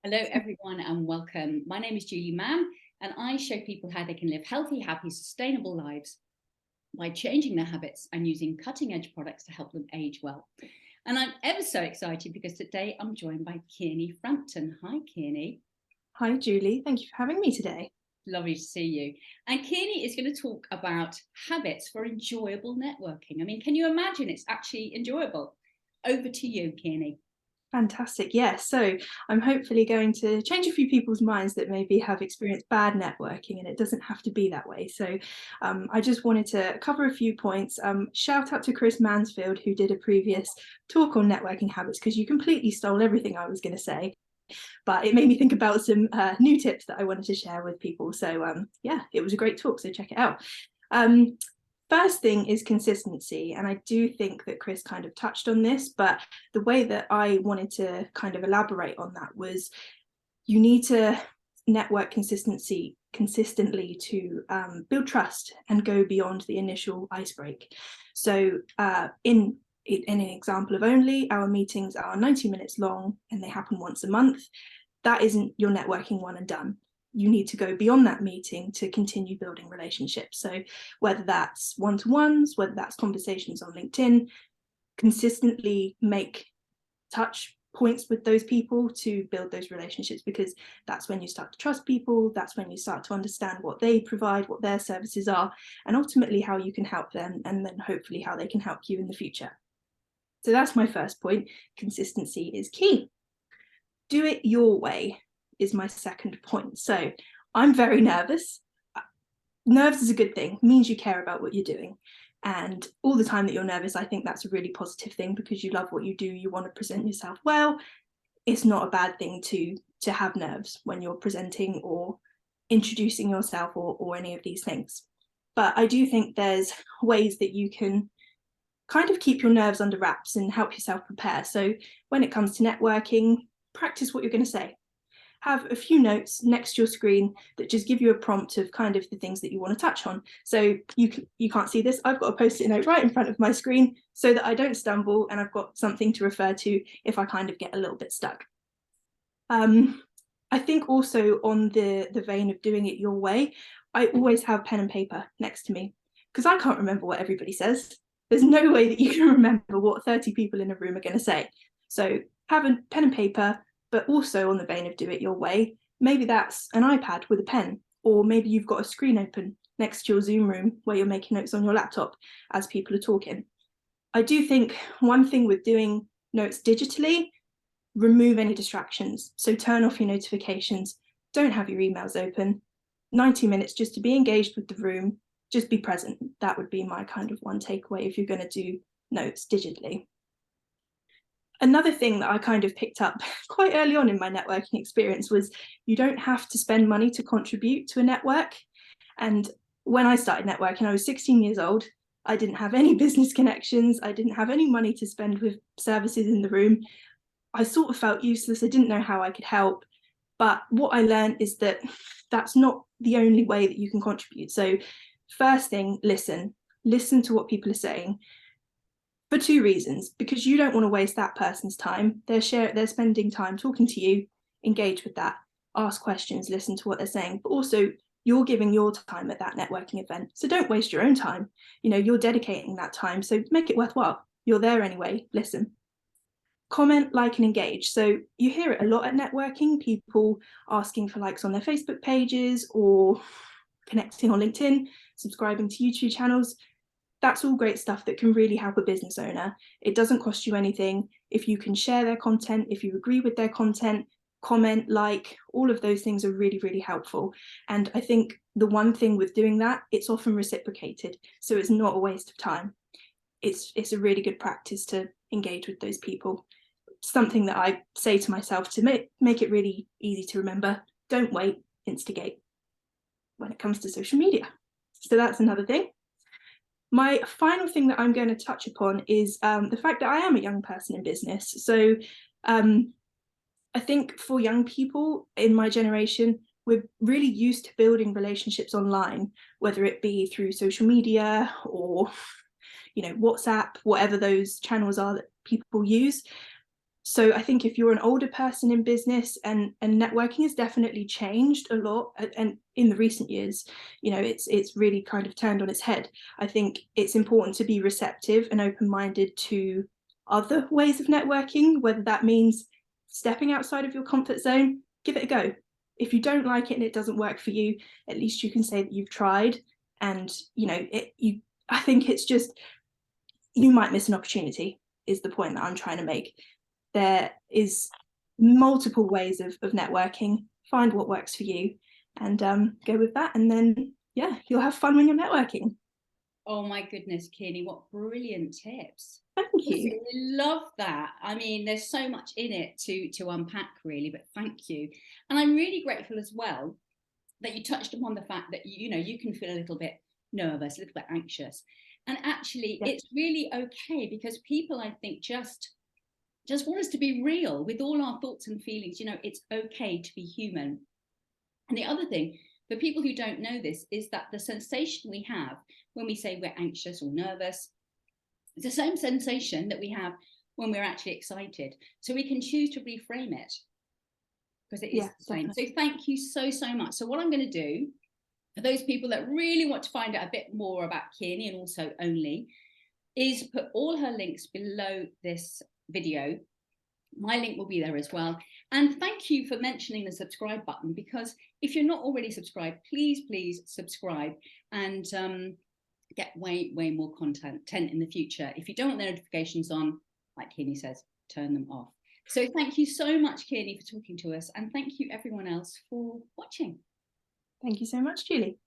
Hello, everyone, and welcome. My name is Julie Mann, and I show people how they can live healthy, happy, sustainable lives by changing their habits and using cutting edge products to help them age well. And I'm ever so excited because today I'm joined by Kearney Frampton. Hi, Kearney. Hi, Julie. Thank you for having me today. Lovely to see you. And Kearney is going to talk about habits for enjoyable networking. I mean, can you imagine it's actually enjoyable? Over to you, Kearney. Fantastic. Yes. So I'm hopefully going to change a few people's minds that maybe have experienced bad networking, and it doesn't have to be that way. So I just wanted to cover a few points. Shout out to Chris Mansfield, who did a previous talk on networking habits, because you completely stole everything I was going to say. But it made me think about some new tips that I wanted to share with people. So yeah, it was a great talk. So check it out. Um, First thing is consistency. And I do think that Chris kind of touched on this, but the way that I wanted to kind of elaborate on that was you need to network consistently to build trust and go beyond the initial icebreak. So in an example of Only, our meetings are 90 minutes long and they happen once a month. That isn't your networking one and done. You need to go beyond that meeting to continue building relationships. So whether that's one-to-ones, whether that's conversations on LinkedIn, consistently make touch points with those people to build those relationships, because that's when you start to trust people. That's when you start to understand what they provide, what their services are, and ultimately how you can help them, and then hopefully how they can help you in the future. So that's my first point. Consistency is key. Do it your way is my second point. So I'm very nervous. Nerves is a good thing, it means you care about what you're doing. And all the time that you're nervous, I think that's a really positive thing, because you love what you do, you want to present yourself well. It's not a bad thing to have nerves when you're presenting or introducing yourself or any of these things. But I do think there's ways that you can kind of keep your nerves under wraps and help yourself prepare. So when it comes to networking, practice what you're going to say. Have a few notes next to your screen that just give you a prompt of kind of the things that you want to touch on. So you can't see this. I've got a post-it note right in front of my screen so that I don't stumble, and I've got something to refer to if I kind of get a little bit stuck. I think also on the vein of doing it your way, I always have pen and paper next to me, because I can't remember what everybody says. There's no way that you can remember what 30 people in a room are going to say. So have a pen and paper, but also on the vein of do it your way. Maybe that's an iPad with a pen, or maybe you've got a screen open next to your Zoom room where you're making notes on your laptop as people are talking. I do think one thing with doing notes digitally, remove any distractions. So turn off your notifications, don't have your emails open. 90 minutes just to be engaged with the room, just be present. That would be my kind of one takeaway if you're going to do notes digitally. Another thing that I kind of picked up quite early on in my networking experience was you don't have to spend money to contribute to a network. And when I started networking, I was 16 years old. I didn't have any business connections. I didn't have any money to spend with services in the room. I sort of felt useless. I didn't know how I could help. But what I learned is that that's not the only way that you can contribute. So first thing, listen to what people are saying, for two reasons. Because you don't want to waste that person's time. They're spending time talking to you. Engage with that, ask questions, listen to what they're saying. But also, you're giving your time at that networking event, so don't waste your own time. You're dedicating that time, so make it worthwhile. You're there anyway. Listen, comment, like, and engage. So you hear it a lot at networking, people asking for likes on their Facebook pages, or connecting on LinkedIn, subscribing to YouTube channels. That's all great stuff that can really help a business owner. It doesn't cost you anything. If you can share their content, if you agree with their content, comment, like, all of those things are really, really helpful. And I think the one thing with doing that, it's often reciprocated. So it's not a waste of time. It's a really good practice to engage with those people. Something that I say to myself to make it really easy to remember: don't wait, instigate when it comes to social media. So that's another thing. My final thing that I'm going to touch upon is the fact that I am a young person in business. So I think for young people in my generation, we're really used to building relationships online, whether it be through social media or WhatsApp, whatever those channels are that people use. So I think if you're an older person in business, and networking has definitely changed a lot, and in the recent years, you know, it's really kind of turned on its head. I think it's important to be receptive and open-minded to other ways of networking, whether that means stepping outside of your comfort zone. Give it a go. If you don't like it and it doesn't work for you, at least you can say that you've tried. And you know, I think it's just, you might miss an opportunity, is the point that I'm trying to make. There is multiple ways of networking. Find what works for you, and go with that, and then yeah, you'll have fun when you're networking. Oh my goodness, Kearney, what brilliant tips. Thank you. I love that. I mean, there's so much in it to unpack, really, but thank you. And I'm really grateful as well that you touched upon the fact that, you know, you can feel a little bit nervous, a little bit anxious. And actually, Yeah. it's really okay, because people, I think, just want us to be real with all our thoughts and feelings. You know, it's okay to be human. And the other thing, for people who don't know this, is that the sensation we have when we say we're anxious or nervous, it's the same sensation that we have when we're actually excited. So we can choose to reframe it, because it is the same. Definitely. So thank you so, so much. So what I'm going to do, for those people that really want to find out a bit more about Kearney, and also Only, is put all her links below this video. My link will be there as well. And thank you for mentioning the subscribe button, because if you're not already subscribed, please subscribe, and get way more content in the future. If you don't want the notifications on, like Kearney says, turn them off. So thank you so much, Kearney, for talking to us, and thank you everyone else for watching. Thank you so much, Julie.